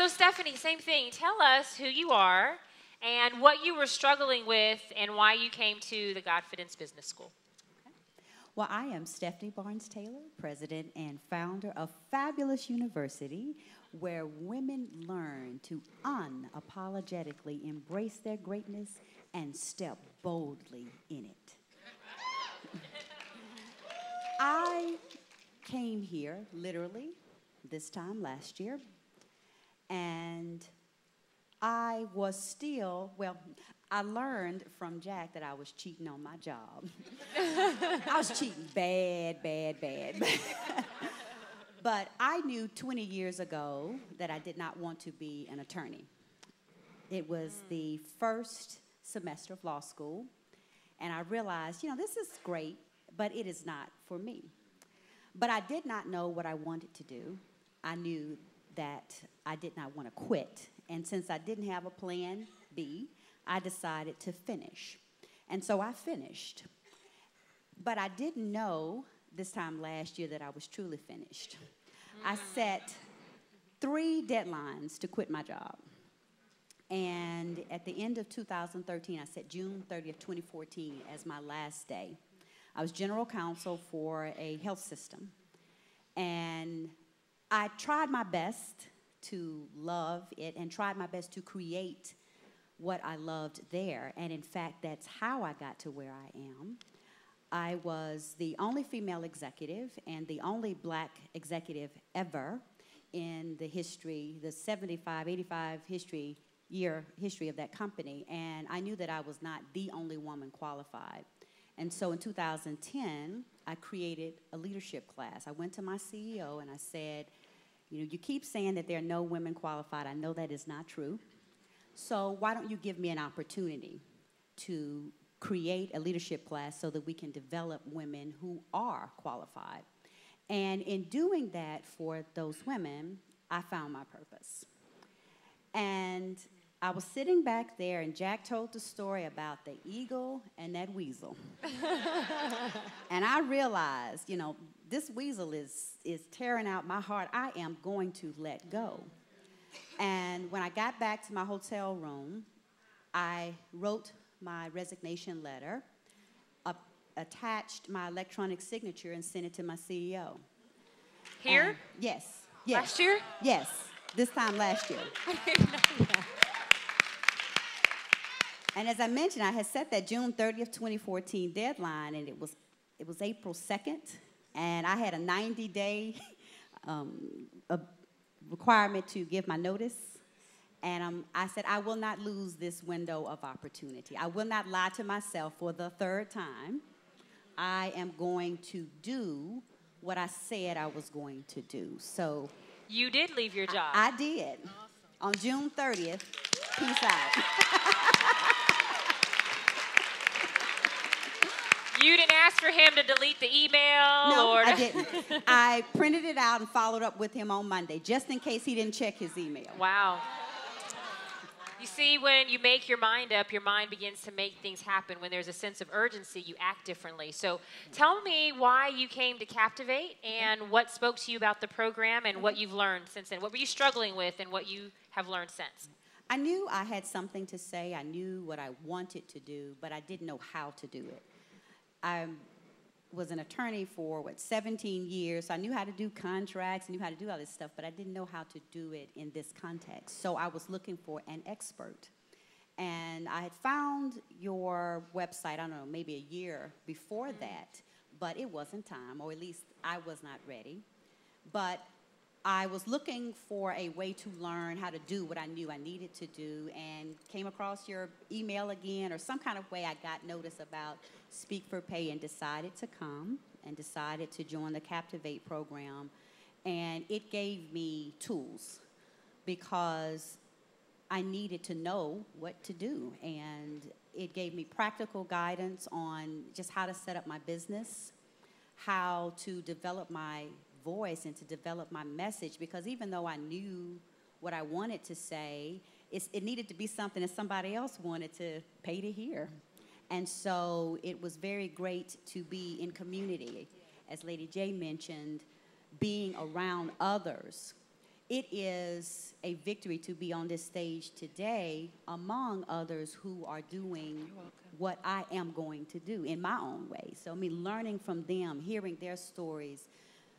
So, Stephanie, same thing. Tell us who you are and what you were struggling with and why you came to the Godfidence Business School. Well, I am Stephanie Barnes-Taylor, president and founder of Fabulous University, where women learn to unapologetically embrace their greatness and step boldly in it. I came here, literally, this time last year, and I was still, well, I learned from Jack that I was cheating on my job. I was cheating bad. But I knew 20 years ago that I did not want to be an attorney. It was the first semester of law school, and I realized, this is great, but it is not for me. But I did not know what I wanted to do. I knew that I did not want to quit. And since I didn't have a plan B, I decided to finish. And so I finished. But I didn't know this time last year that I was truly finished. I set 3 deadlines to quit my job. And at the end of 2013, I set June 30th, 2014 as my last day. I was general counsel for a health system. And I tried my best to love it and tried my best to create what I loved there. And in fact, that's how I got to where I am. I was the only female executive and the only black executive ever in the history, the 75, 85 year history of that company. And I knew that I was not the only woman qualified. And so in 2010, I created a leadership class. I went to my CEO and I said, you keep saying that there are no women qualified. I know that is not true. So why don't you give me an opportunity to create a leadership class so that we can develop women who are qualified? And in doing that for those women, I found my purpose. And I was sitting back there, and Jack told the story about the eagle and that weasel. And I realized, this weasel is tearing out my heart. I am going to let go. And when I got back to my hotel room, I wrote my resignation letter, attached my electronic signature, and sent it to my CEO. Here? And yes. Last year? Yes, this time last year. I didn't know that. And as I mentioned, I had set that June 30th, 2014 deadline, and it was April 2nd, and I had a 90-day requirement to give my notice. And I said, I will not lose this window of opportunity. I will not lie to myself for the 3rd time. I am going to do what I said I was going to do. So you did leave your job. I did. Awesome. On June 30th. Peace out. You didn't ask for him to delete the email? No, I didn't. I printed it out and followed up with him on Monday, just in case he didn't check his email. Wow. You see, when you make your mind up, your mind begins to make things happen. When there's a sense of urgency, you act differently. So tell me why you came to Captivate and what spoke to you about the program and what you've learned since then. What were you struggling with and what you have learned since? I knew I had something to say. I knew what I wanted to do, but I didn't know how to do it. I was an attorney for, 17 years. So I knew how to do contracts, knew how to do all this stuff, but I didn't know how to do it in this context. So I was looking for an expert. And I had found your website, I don't know, maybe a year before that, but it wasn't time, or at least I was not ready. But I was looking for a way to learn how to do what I knew I needed to do, and came across your email again, or some kind of way I got notice about Speak for Pay, and decided to come and decided to join the Captivate program. And it gave me tools because I needed to know what to do. And it gave me practical guidance on just how to set up my business, how to develop my voice and to develop my message, because even though I knew what I wanted to say, it needed to be something that somebody else wanted to pay to hear. And so it was very great to be in community. As Lady J mentioned, being around others it is a victory to be on this stage today among others who are doing what I am going to do in my own way. So, I mean, learning from them, hearing their stories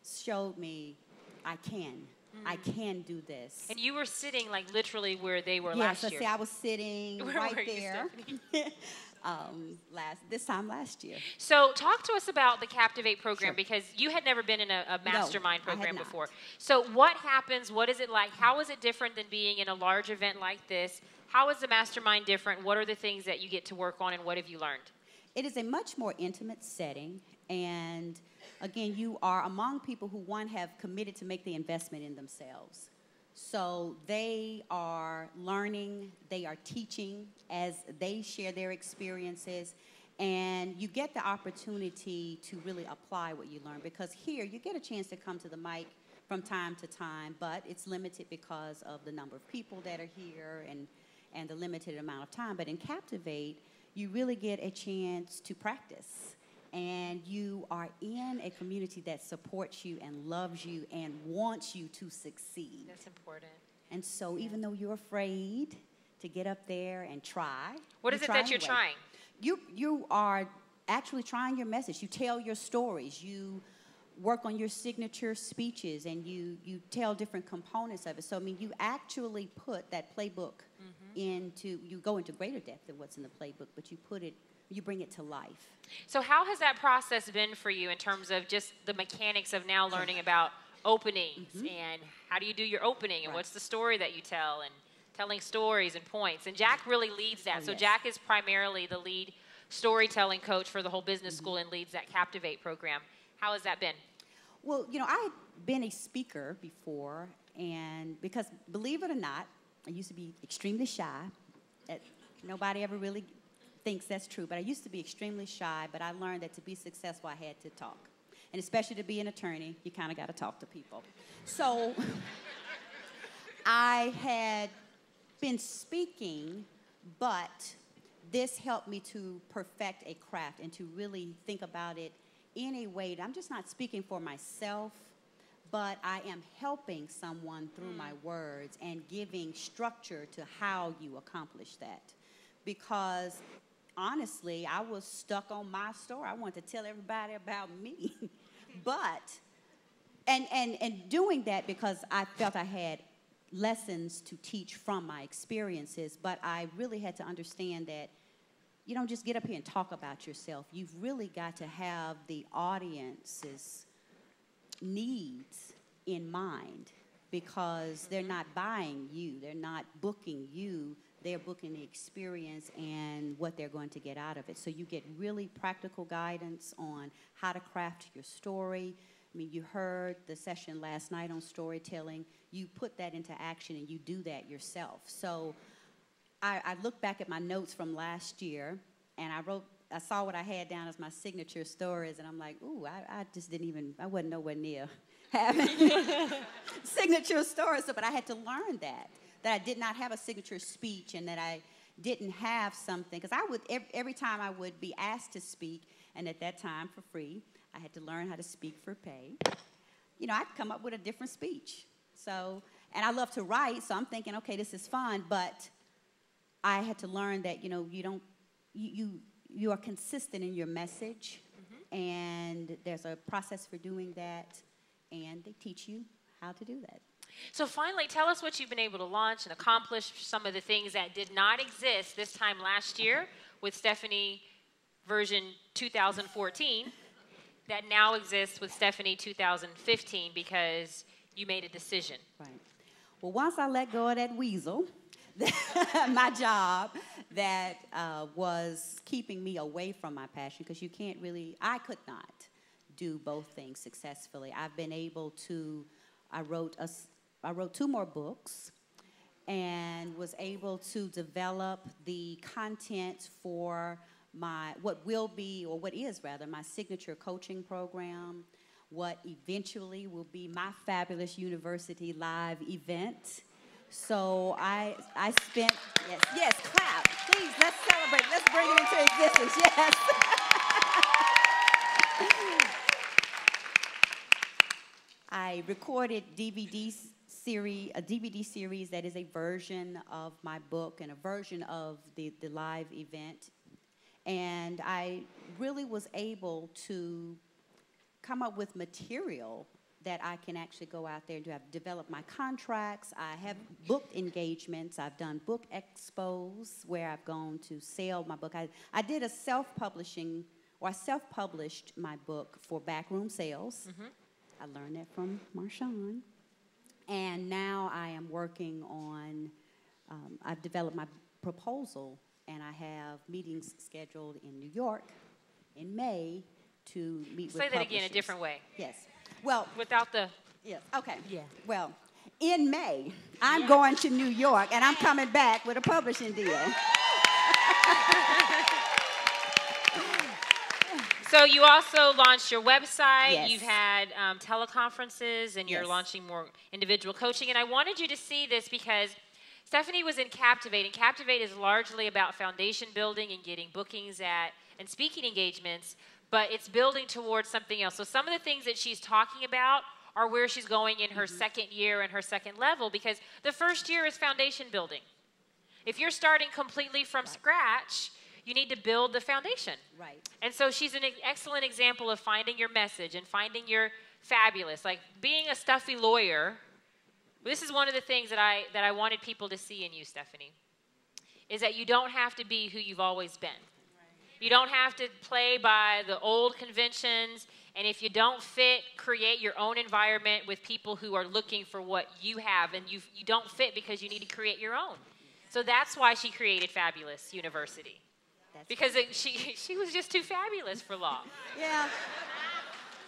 showed me I can do this. And you were sitting like literally where they were Yes, last year. see, I was sitting Where right were you, there this time last year. So talk to us about the Captivate program, Sure. because you had never been in a mastermind I had program not. before. So what happens? What is it like? How is it different than being in a large event like this? How is the mastermind different? What are the things that you get to work on, and what have you learned? It is a much more intimate setting, and again, you are among people who, one, have committed to make the investment in themselves. So they are learning, they are teaching as they share their experiences, and you get the opportunity to really apply what you learn, because here you get a chance to come to the mic from time to time, but it's limited because of the number of people that are here and the limited amount of time. But in Captivate, you really get a chance to practice, and you are in a community that supports you and loves you and wants you to succeed. That's important. And so even though you're afraid to get up there and try, What is it that you're trying? You are actually trying your message. You tell your stories. You work on your signature speeches, and you tell different components of it. So, I mean, you actually put that playbook you go into greater depth than what's in the playbook, but you bring it to life. So how has that process been for you in terms of just the mechanics of now learning about openings and how do you do your opening and what's the story that you tell and telling stories and points? And Jack really leads that. Oh, so yes. Jack is primarily the lead storytelling coach for the whole business school and leads that Captivate program. How has that been? Well, you know, I had been a speaker before, and because, believe it or not, I used to be extremely shy. Nobody ever really thinks that's true, but I used to be extremely shy, but I learned that to be successful, I had to talk. And especially to be an attorney, you kind of got to talk to people. So I had been speaking, but this helped me to perfect a craft and to really think about it in a way that I'm just not speaking for myself, but I am helping someone through my words and giving structure to how you accomplish that. Because honestly, I was stuck on my story. I wanted to tell everybody about me. And doing that because I felt I had lessons to teach from my experiences, but I really had to understand that you don't just get up here and talk about yourself. You've really got to have the audience's needs in mind, because they're not buying you, they're not booking you, they're booking the experience and what they're going to get out of it. So you get really practical guidance on how to craft your story. I mean, you heard the session last night on storytelling. You put that into action and you do that yourself. So I looked back at my notes from last year, and I saw what I had down as my signature stories, and I'm like, ooh, I wasn't nowhere near having signature stories. So, but I had to learn that I did not have a signature speech, and that I didn't have something, because I would, every time I would be asked to speak, and at that time for free, I had to learn how to speak for pay. You know, I'd come up with a different speech. So, and I love to write, so I'm thinking, okay, this is fun, but I had to learn that, you know, you are consistent in your message, and there's a process for doing that, and they teach you how to do that. So finally, tell us what you've been able to launch and accomplish, some of the things that did not exist this time last year with Stephanie version 2014 that now exists with Stephanie 2015 because you made a decision. Right. Well, once I let go of that weasel, my job that was keeping me away from my passion, because I could not do both things successfully. I've been able to, I wrote 2 more books and was able to develop the content for what is my signature coaching program, what eventually will be my fabulous university live event. So I spent, yes, clap, please, let's celebrate, let's bring it into existence, yes. I recorded DVD series, a DVD series that is a version of my book and a version of the live event. And I really was able to come up with material that I can actually go out there and do. I've developed my contracts. I have booked engagements. I've done book expos where I've gone to sell my book. I did a self-publishing, or I self-published my book for backroom sales. I learned that from Marshawn. And now I am working on, I've developed my proposal, and I have meetings scheduled in New York in May to meet with Say that publishers. again a different way. Yes. Well, Without the... yes, okay. Yeah. Well, in May, I'm going to New York, and I'm coming back with a publishing deal. So you also launched your website. Yes. You've had teleconferences, and you're Yes. launching more individual coaching. And I wanted you to see this because Stephanie was in Captivate, and Captivate is largely about foundation building and getting bookings at and speaking engagements, but it's building towards something else. So some of the things that she's talking about are where she's going in her second year and her second level, because the first year is foundation building. If you're starting completely from scratch, you need to build the foundation. Right. And so she's an excellent example of finding your message and finding your fabulous. Like being a stuffy lawyer, this is one of the things that I wanted people to see in you, Stephanie, is that you don't have to be who you've always been. You don't have to play by the old conventions, and if you don't fit, create your own environment with people who are looking for what you have, and you don't fit because you need to create your own. So that's why she created Fabulous University. Because she was just too fabulous for law. Yeah.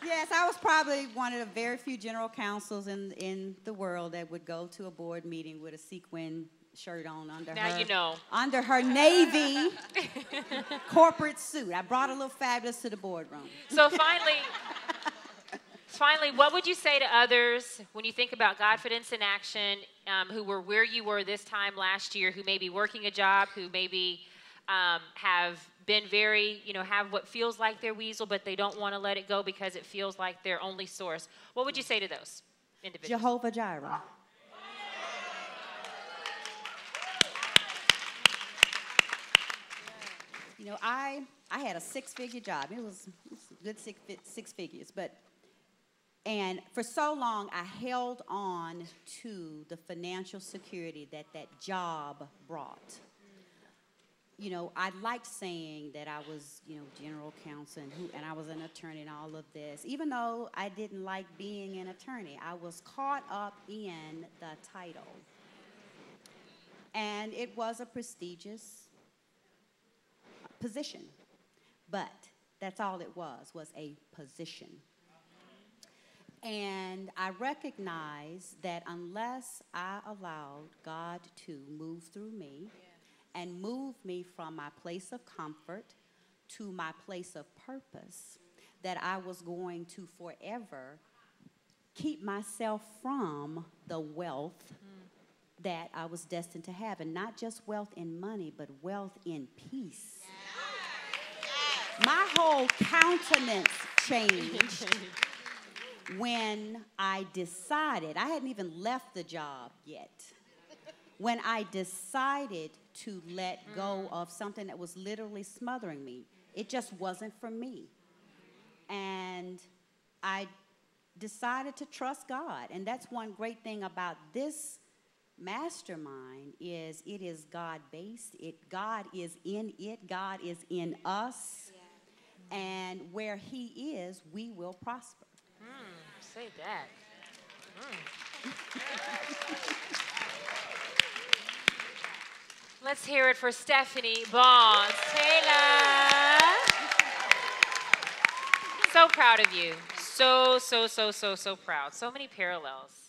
Yes, I was probably one of the very few general counsels in the world that would go to a board meeting with a sequin shirt on under her navy corporate suit. I brought a little fabulous to the boardroom. So finally, what would you say to others when you think about Godfidence in action, who were where you were this time last year, who may be working a job, who maybe have been very, have what feels like their weasel, but they don't want to let it go because it feels like their only source? What would you say to those individuals? Jehovah Jireh. I had a six-figure job. It was good six figures, and for so long I held on to the financial security that job brought. I liked saying that I was, general counsel and I was an attorney and all of this. Even though I didn't like being an attorney, I was caught up in the title. And it was a prestigious position. But that's all it was a position. And I recognized that unless I allowed God to move through me, and move me from my place of comfort to my place of purpose, that I was going to forever keep myself from the wealth that I was destined to have. And not just wealth in money, but wealth in peace. My whole countenance changed when I decided, I hadn't even left the job yet, when I decided to let go of something that was literally smothering me. It just wasn't for me. And I decided to trust God. And that's one great thing about this mastermind is it is God-based. God is in it. God is in us. Yeah. And where he is, we will prosper. Say that. Let's hear it for Stephanie Bonds Taylor. So proud of you. So proud. So many parallels.